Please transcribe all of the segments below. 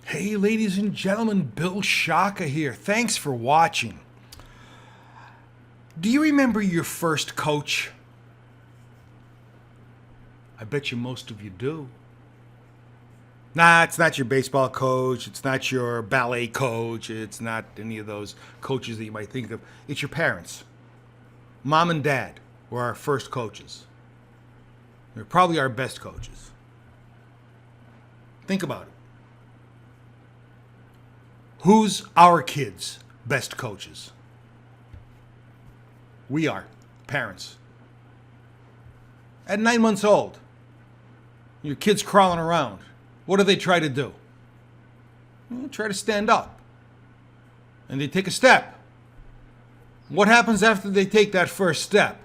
Hey, ladies and gentlemen, Bill Shaka here. Thanks for watching. Do you remember your first coach? I bet you most of you do. Nah, it's not your baseball coach. It's not your ballet coach. It's not any of those coaches that you might think of. It's your parents. Mom and dad were our first coaches. They're probably our best coaches. Think about it. Who's our kids' best coaches? We are, parents. At 9 months old, your kid's crawling around. What do they try to do? Well, try to stand up. And they take a step. What happens after they take that first step?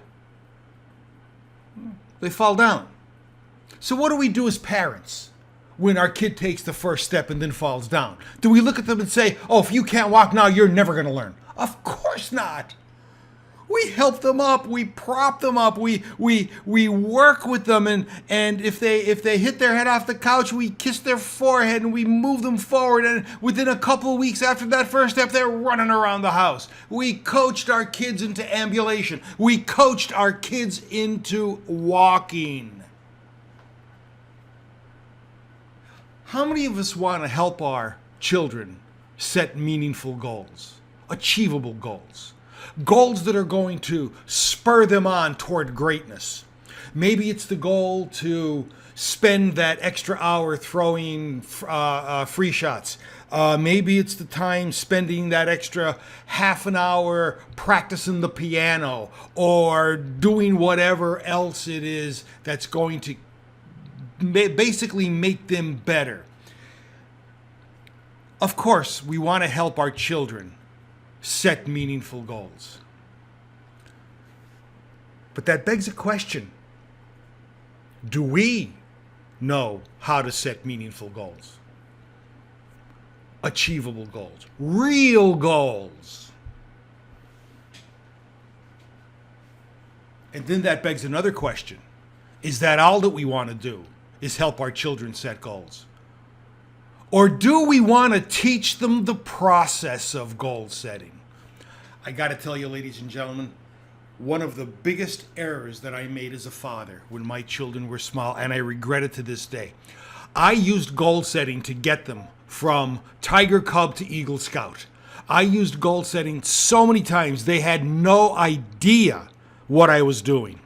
They fall down. So what do we do as parents when our kid takes the first step and then falls down? Do we look at them and say, oh, if you can't walk now, you're never going to learn? Of course not. We help them up, we prop them up, we work with them, and if they hit their head off the couch, we kiss their forehead and we move them forward, and within a couple of weeks after that first step, they're running around the house. We coached our kids into ambulation. We coached our kids into walking. How many of us want to help our children set meaningful goals, achievable goals? Goals that are going to spur them on toward greatness. Maybe it's the goal to spend that extra hour throwing free shots. Maybe it's the time spending that extra half an hour practicing the piano or doing whatever else it is that's going to basically make them better. Of course, we want to help our children set meaningful goals. But that begs a question. Do we know how to set meaningful goals? Achievable goals. Real goals. And then that begs another question. Is that all that we want to do, is help our children set goals? Or do we want to teach them the process of goal setting? I got to tell you, ladies and gentlemen, one of the biggest errors that I made as a father when my children were small, and I regret it to this day, I used goal setting to get them from Tiger Cub to Eagle Scout. I used goal setting so many times they had no idea what I was doing.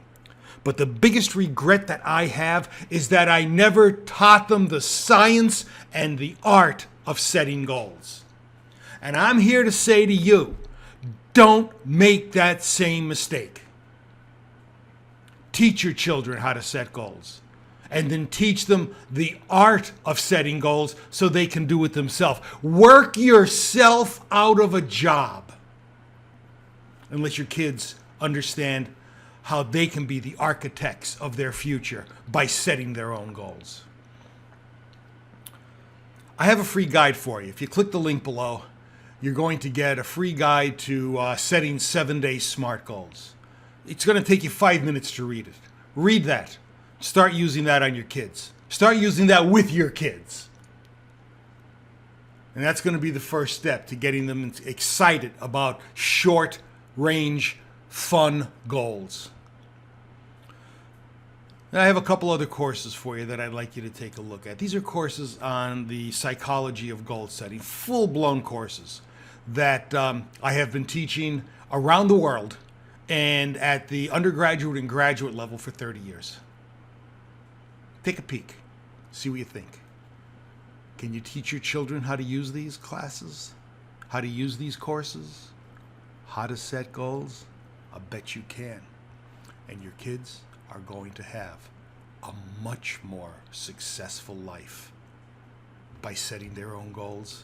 But the biggest regret that I have is that I never taught them the science and the art of setting goals. And I'm here to say to you, don't make that same mistake. Teach your children how to set goals, and then teach them the art of setting goals so they can do it themselves. Work yourself out of a job and let your kids understand how they can be the architects of their future by setting their own goals. I have a free guide for you. If you click the link below, you're going to get a free guide to setting 7-day SMART goals. It's going to take you 5 minutes to read it. Read that. Start using that on your kids. Start using that with your kids. And that's going to be the first step to getting them excited about short-range, fun goals. And I have a couple other courses for you that I'd like you to take a look at. These are courses on the psychology of goal setting, full-blown courses that I have been teaching around the world and at the undergraduate and graduate level for 30 years. Take a peek. See what you think. Can you teach your children how to use these classes? How to use these courses? How to set goals? I bet you can. And your kids are going to have a much more successful life by setting their own goals.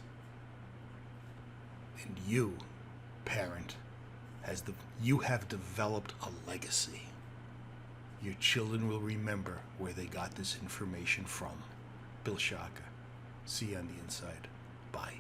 And you, parent, you have developed a legacy. Your children will remember where they got this information from. Bill Shaka. See you on the inside. Bye.